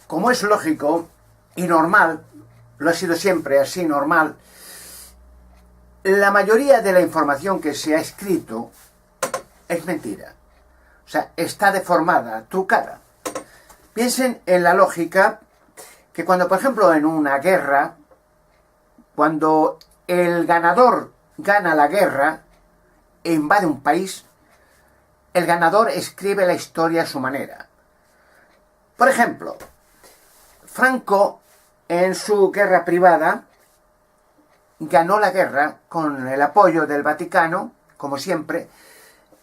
como es lógico y normal, lo ha sido siempre así, normal, la mayoría de la información que se ha escrito es mentira. O sea, está deformada, trucada. Piensen en la lógica que cuando, por ejemplo, en una guerra, cuando el ganador gana la guerra e invade un país, el ganador escribe la historia a su manera. Por ejemplo, Franco, en su guerra privada, ganó la guerra con el apoyo del Vaticano, como siempre,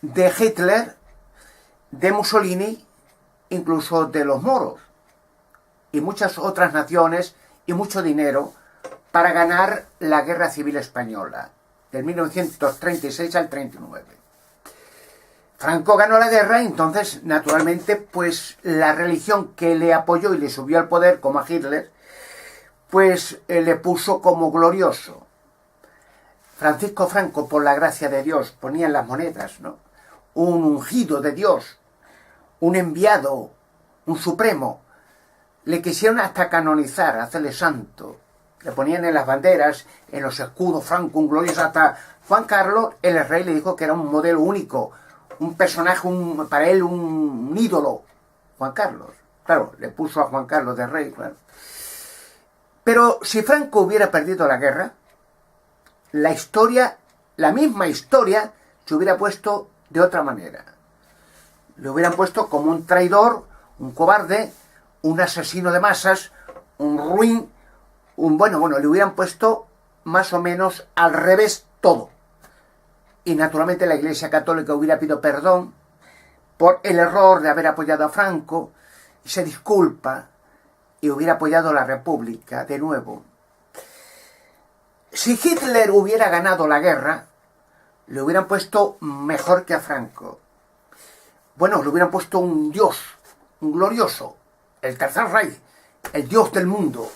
de Hitler, de Mussolini, incluso de los moros, y muchas otras naciones, y mucho dinero, para ganar la Guerra Civil Española, del 1936 al 39. Franco ganó la guerra y entonces, naturalmente, pues la religión que le apoyó y le subió al poder, como a Hitler, pues le puso como glorioso. Francisco Franco, por la gracia de Dios, ponía en las monedas, ¿no?, un ungido de Dios, un enviado, un supremo. Le quisieron hasta canonizar, hacerle santo. Le ponían en las banderas, en los escudos, Franco, un glorioso. Hasta Juan Carlos, el rey, le dijo que era un modelo único, un personaje, para él un ídolo. Juan Carlos. Claro, le puso a Juan Carlos de rey, claro. Pero si Franco hubiera perdido la guerra, la historia, la misma historia, se hubiera puesto de otra manera. Le hubieran puesto como un traidor, un cobarde, un asesino de masas, un ruin, bueno, le hubieran puesto más o menos al revés todo. Y naturalmente la Iglesia Católica hubiera pedido perdón por el error de haber apoyado a Franco, y se disculpa, y hubiera apoyado a la República de nuevo. Si Hitler hubiera ganado la guerra, le hubieran puesto mejor que a Franco. Bueno, le hubieran puesto un dios, un glorioso, el Tercer Reich, el dios del mundo.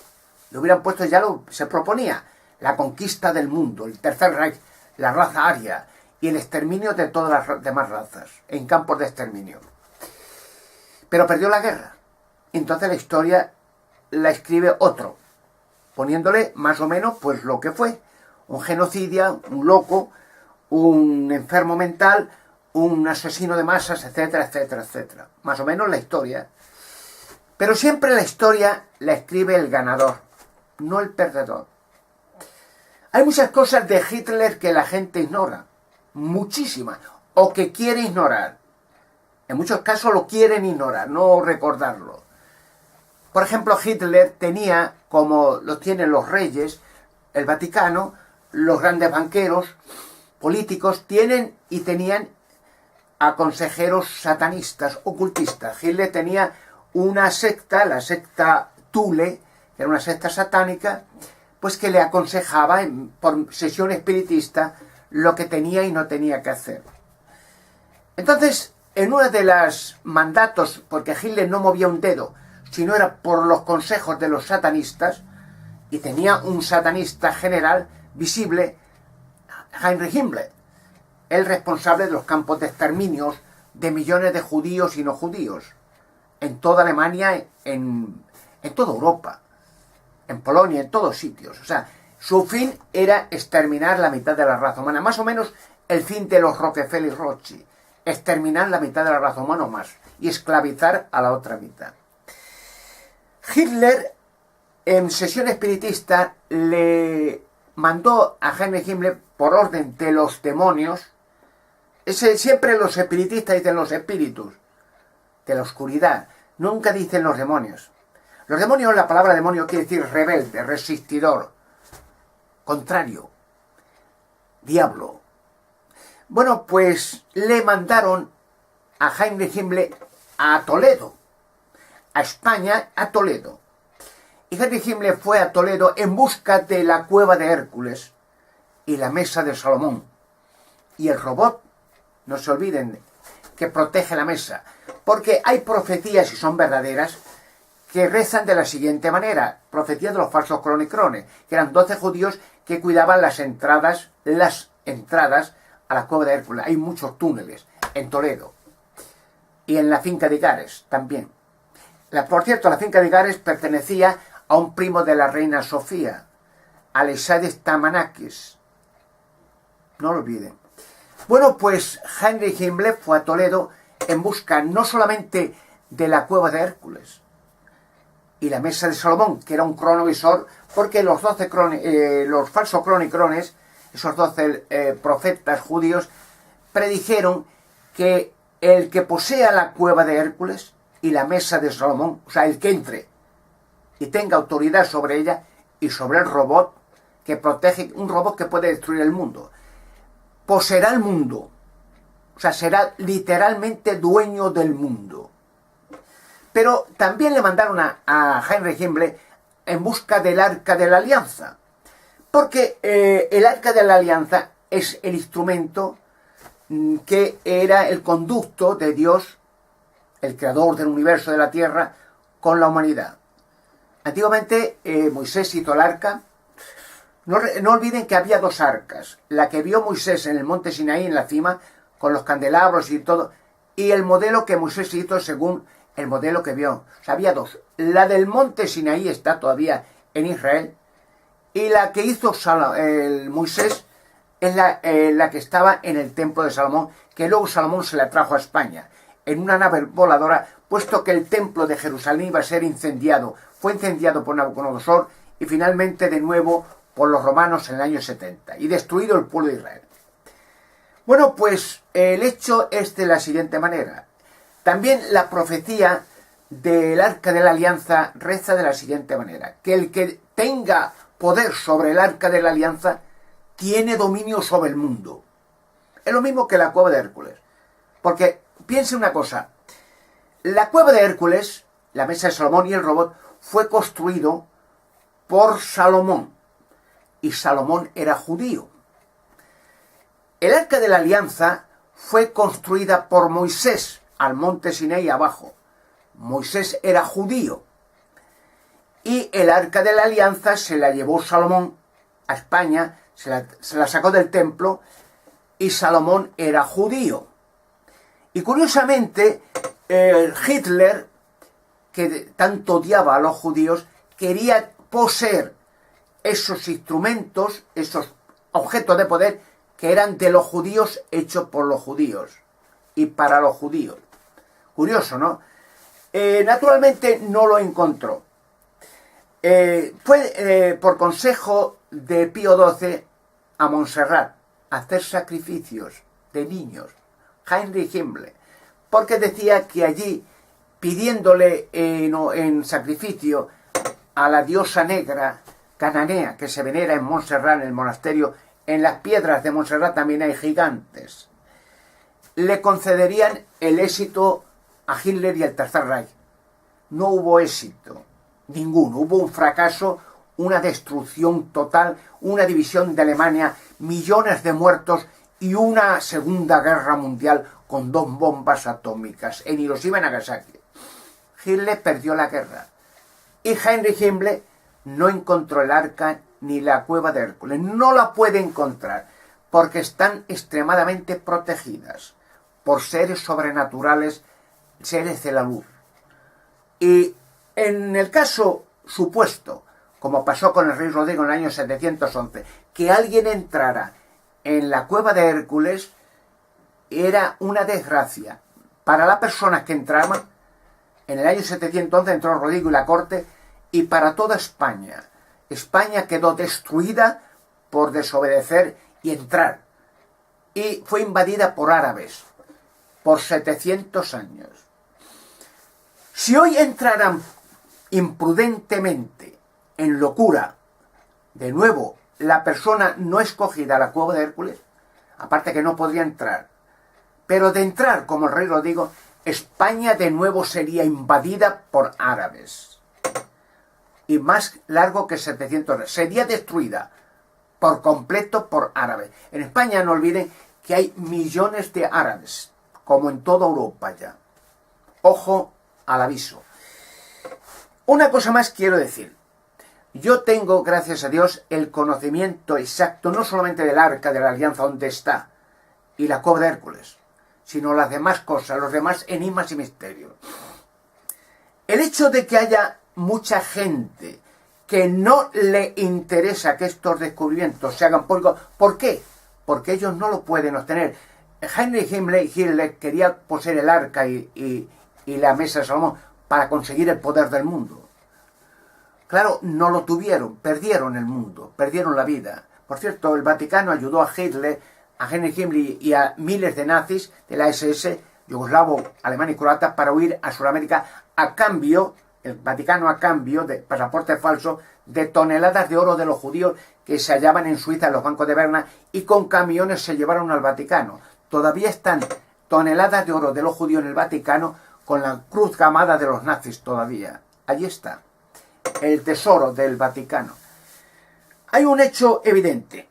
Le hubieran puesto, se proponía, la conquista del mundo, el Tercer Reich, la raza aria y el exterminio de todas las demás razas, en campos de exterminio. Pero perdió la guerra. Entonces la historia la escribe otro, poniéndole más o menos pues lo que fue. Un genocida, un loco, un enfermo mental, un asesino de masas, etcétera, etcétera, etcétera. Más o menos la historia. Pero siempre la historia la escribe el ganador, no el perdedor. Hay muchas cosas de Hitler que la gente ignora, muchísimas, o que quiere ignorar. En muchos casos lo quieren ignorar, no recordarlo. Por ejemplo, Hitler tenía, como lo tienen los reyes, el Vaticano, los grandes banqueros, políticos, tienen y tenían a consejeros satanistas, ocultistas. Hitler tenía una secta, la secta Thule, que era una secta satánica, pues que le aconsejaba por sesión espiritista lo que tenía y no tenía que hacer. Entonces, en uno de los mandatos, porque Hitler no movía un dedo, sino era por los consejos de los satanistas, y tenía un satanista general visible, Heinrich Himmler, el responsable de los campos de exterminios de millones de judíos y no judíos, en toda Alemania, en toda Europa, en Polonia, en todos sitios. O sea, su fin era exterminar la mitad de la raza humana, más o menos el fin de los Rockefeller y Rothschild, exterminar la mitad de la raza humana o más, y esclavizar a la otra mitad. Hitler, en sesión espiritista, le mandó a Heinrich Himmler, por orden de los demonios, siempre los espiritistas dicen los espíritus de la oscuridad, nunca dicen los demonios. Los demonios, la palabra demonio quiere decir rebelde, resistidor, contrario, diablo. Bueno, pues le mandaron a Heinrich Himmler a Toledo, a España, a Toledo. Y Heinrich Himmler fue a Toledo en busca de la cueva de Hércules y la mesa de Salomón. Y el robot, no se olviden, que protege la mesa. Porque hay profecías, y son verdaderas, que rezan de la siguiente manera. Profecías de los falsos cronicrones, que eran 12 judíos que cuidaban las entradas a la cueva de Hércules. Hay muchos túneles en Toledo. Y en la finca de Gares también. Por cierto, la finca de Gares pertenecía a un primo de la reina Sofía, Alexandros Tamanakis. No lo olviden. Bueno, pues Heinrich Himmler fue a Toledo en busca no solamente de la cueva de Hércules y la mesa de Salomón, que era un cronovisor, porque los falsos cronicrones, esos 12 profetas judíos, predijeron que el que posea la cueva de Hércules y la mesa de Salomón, o sea, el que entre y tenga autoridad sobre ella y sobre el robot que protege, un robot que puede destruir el mundo, poseerá el mundo, o sea, será literalmente dueño del mundo. Pero también le mandaron a Heinrich Himmler en busca del Arca de la Alianza, porque el Arca de la Alianza es el instrumento que era el conducto de Dios, el creador del universo, de la tierra, con la humanidad. Antiguamente Moisés hizo el arca. No olviden que había 2 arcas, la que vio Moisés en el monte Sinaí, en la cima, con los candelabros y todo, y el modelo que Moisés hizo según el modelo que vio. O sea, había 2. La del monte Sinaí está todavía en Israel, y la que hizo Moisés es la que estaba en el templo de Salomón, que luego Salomón se la trajo a España, en una nave voladora, puesto que el templo de Jerusalén iba a ser incendiado. Fue incendiado por Nabucodonosor y finalmente de nuevo por los romanos en el año 70, y destruido el pueblo de Israel. Bueno, pues el hecho es de la siguiente manera. También la profecía del Arca de la Alianza reza de la siguiente manera: que el que tenga poder sobre el Arca de la Alianza tiene dominio sobre el mundo. Es lo mismo que la cueva de Hércules. Porque piense una cosa, la cueva de Hércules, la mesa de Salomón y el robot, fue construido por Salomón, y Salomón era judío. El Arca de la Alianza fue construida por Moisés, al monte Sinaí abajo. Moisés era judío. Y el Arca de la Alianza se la llevó Salomón a España, se la sacó del templo, y Salomón era judío. Y curiosamente, Hitler, que tanto odiaba a los judíos, quería poseer esos instrumentos, esos objetos de poder que eran de los judíos, hechos por los judíos y para los judíos. Curioso, ¿no? Naturalmente no lo encontró. Fue por consejo de Pío XII a Montserrat a hacer sacrificios de niños, Heinrich Himmler, porque decía que allí, pidiéndole en sacrificio a la diosa negra cananea que se venera en Montserrat, en el monasterio, en las piedras de Montserrat también hay gigantes, le concederían el éxito a Hitler y al Tercer Reich. No hubo éxito ninguno, hubo un fracaso, una destrucción total, una división de Alemania, millones de muertos y una Segunda Guerra Mundial con 2 bombas atómicas en Hiroshima y Nagasaki. Hitler perdió la guerra y Heinrich Himmler no encontró el arca ni la cueva de Hércules. No la puede encontrar porque están extremadamente protegidas por seres sobrenaturales, seres de la luz. Y en el caso supuesto, como pasó con el rey Rodrigo en el año 711, que alguien entrara en la cueva de Hércules, era una desgracia para las personas que entraban. En el año 711 entró Rodrigo y la corte, y para toda España. España quedó destruida por desobedecer y entrar. Y fue invadida por árabes por 700 años. Si hoy entraran imprudentemente, en locura, de nuevo, la persona no escogida a la cueva de Hércules, aparte que no podría entrar, pero de entrar, como el rey Rodrigo, España de nuevo sería invadida por árabes. Y más largo que 700 años. Sería destruida por completo por árabes. En España no olviden que hay millones de árabes, como en toda Europa ya. Ojo al aviso. Una cosa más quiero decir. Yo tengo, gracias a Dios, el conocimiento exacto, no solamente del Arca de la Alianza donde está, y la cueva de Hércules, sino las demás cosas, los demás enigmas y misterios. El hecho de que haya mucha gente que no le interesa que estos descubrimientos se hagan públicos, ¿por qué? Porque ellos no lo pueden obtener. Heinrich Himmler quería poseer el arca y la mesa de Salomón para conseguir el poder del mundo. Claro, no lo tuvieron, perdieron el mundo, perdieron la vida. Por cierto, el Vaticano ayudó a Hitler, a Heinrich Himmler y a miles de nazis de la SS, yugoslavo, alemán y croata, para huir a Sudamérica a cambio, el Vaticano a cambio de pasaportes falsos, de toneladas de oro de los judíos que se hallaban en Suiza en los bancos de Berna, y con camiones se llevaron al Vaticano. Todavía están toneladas de oro de los judíos en el Vaticano con la cruz gamada de los nazis todavía. Allí está, el tesoro del Vaticano. Hay un hecho evidente.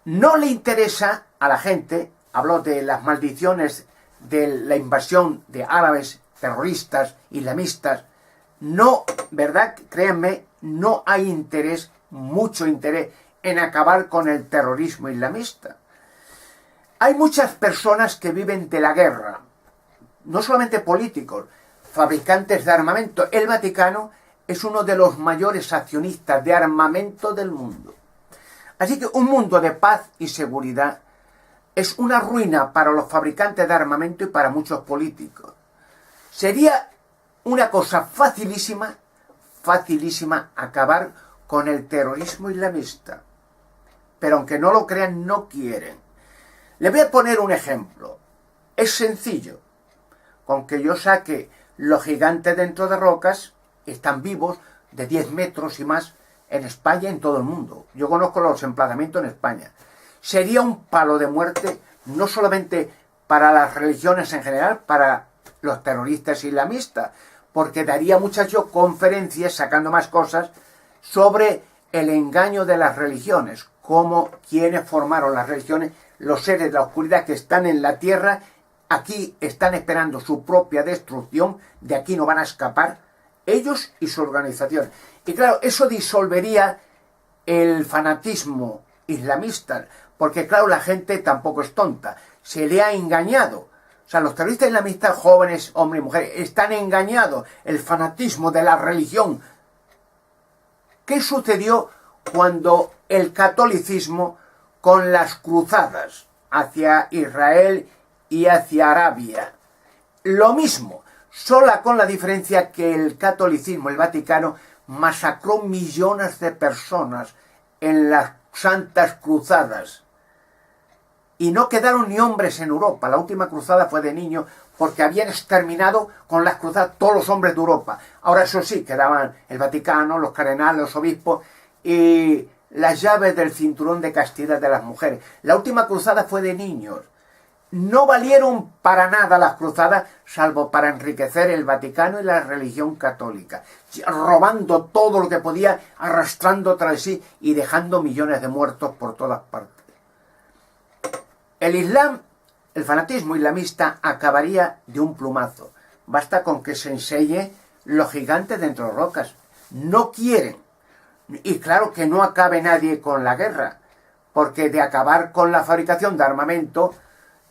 No le interesa a la gente, habló de las maldiciones de la invasión de árabes, terroristas, islamistas. No, ¿verdad? Créanme, no hay interés, mucho interés, en acabar con el terrorismo islamista. Hay muchas personas que viven de la guerra, no solamente políticos, fabricantes de armamento. El Vaticano es uno de los mayores accionistas de armamento del mundo. Así que un mundo de paz y seguridad es una ruina para los fabricantes de armamento y para muchos políticos. Sería una cosa facilísima, facilísima acabar con el terrorismo islamista. Pero aunque no lo crean, no quieren. Le voy a poner un ejemplo. Es sencillo. Con que yo saque los gigantes dentro de rocas, están vivos, de 10 metros y más, en España y en todo el mundo. Yo conozco los emplazamientos en España. Sería un palo de muerte, no solamente para las religiones en general, para los terroristas islamistas, porque daría muchas conferencias sacando más cosas sobre el engaño de las religiones, cómo quienes formaron las religiones, los seres de la oscuridad que están en la tierra, aquí están esperando su propia destrucción, de aquí no van a escapar, ellos y su organización. Y claro, eso disolvería el fanatismo islamista, porque claro, la gente tampoco es tonta, se le ha engañado. O sea, los terroristas islamistas, jóvenes, hombres y mujeres, están engañados. El fanatismo de la religión. ¿Qué sucedió cuando el catolicismo, con las cruzadas hacia Israel y hacia Arabia? Lo mismo, solo con la diferencia que el catolicismo, el Vaticano, masacró millones de personas en las santas cruzadas. Y no quedaron ni hombres en Europa. La última cruzada fue de niños porque habían exterminado con las cruzadas todos los hombres de Europa. Ahora eso sí, quedaban el Vaticano, los cardenales, los obispos y las llaves del cinturón de castidad de las mujeres. La última cruzada fue de niños. No valieron para nada las cruzadas, salvo para enriquecer el Vaticano y la religión católica, robando todo lo que podía, arrastrando tras sí y dejando millones de muertos por todas partes. El Islam, el fanatismo islamista, acabaría de un plumazo. Basta con que se enseñe los gigantes dentro de rocas. No quieren. Y claro que no acabe nadie con la guerra, porque de acabar con la fabricación de armamento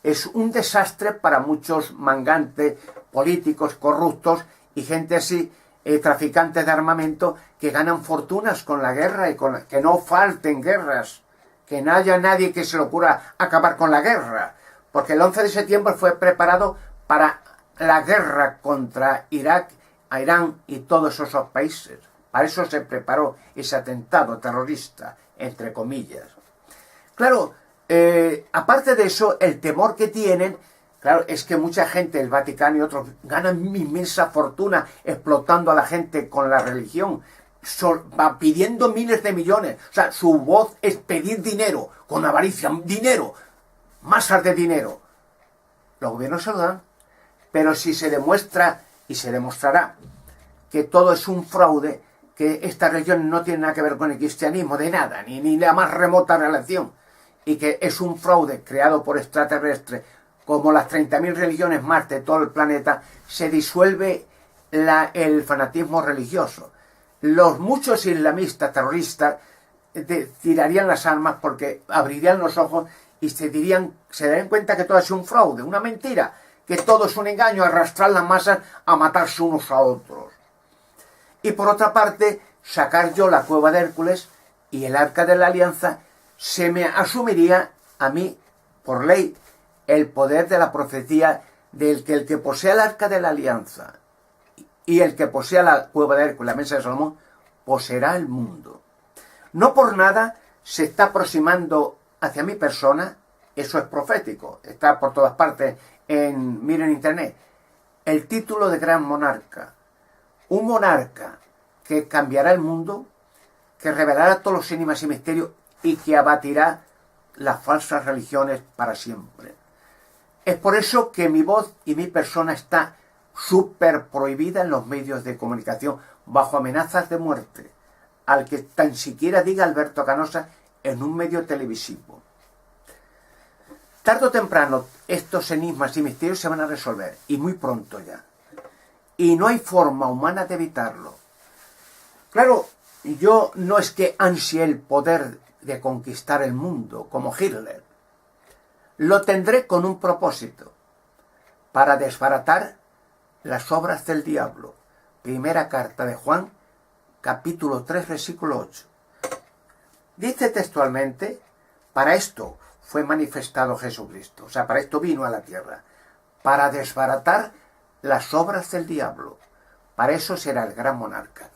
es un desastre para muchos mangantes, políticos, corruptos y gente así, traficantes de armamento, que ganan fortunas con la guerra y que no falten guerras. Que no haya nadie que se le ocurra acabar con la guerra, porque el 11 de septiembre fue preparado para la guerra contra Irak, Irán y todos esos países. Para eso se preparó ese atentado terrorista, entre comillas. Claro, aparte de eso, el temor que tienen, claro, es que mucha gente, el Vaticano y otros, ganan inmensa fortuna explotando a la gente con la religión. Va pidiendo miles de millones. O sea, su voz es pedir dinero, con avaricia, dinero, masas de dinero. Los gobiernos se lo dan. Pero si se demuestra, y se demostrará, que todo es un fraude, que esta religión no tiene nada que ver con el cristianismo, de nada, ni la más remota relación, y que es un fraude creado por extraterrestres, como las 30.000 religiones más de todo el planeta, se disuelve el fanatismo religioso. Los muchos islamistas terroristas tirarían las armas porque abrirían los ojos y se darían cuenta que todo es un fraude, una mentira, que todo es un engaño, arrastrar las masas a matarse unos a otros. Y por otra parte, sacar yo la cueva de Hércules y el arca de la alianza, se me asumiría a mí, por ley, el poder de la profecía del que el que posea el arca de la alianza y el que posea la cueva de Hércules, la mesa de Salomón, poseerá el mundo. No por nada se está aproximando hacia mi persona, eso es profético, está por todas partes, miren internet, el título de gran monarca. Un monarca que cambiará el mundo, que revelará todos los enigmas y misterios y que abatirá las falsas religiones para siempre. Es por eso que mi voz y mi persona está súper prohibida en los medios de comunicación, bajo amenazas de muerte, al que tan siquiera diga Alberto Canosa en un medio televisivo. Tarde o temprano estos enigmas y misterios se van a resolver, y muy pronto ya. Y no hay forma humana de evitarlo. Claro, yo no es que ansie el poder de conquistar el mundo, como Hitler. Lo tendré con un propósito, para desbaratar las obras del diablo. Primera carta de Juan, capítulo 3, versículo 8. Dice textualmente, para esto fue manifestado Jesucristo, o sea, para esto vino a la tierra, para desbaratar las obras del diablo. Para eso será el gran monarca.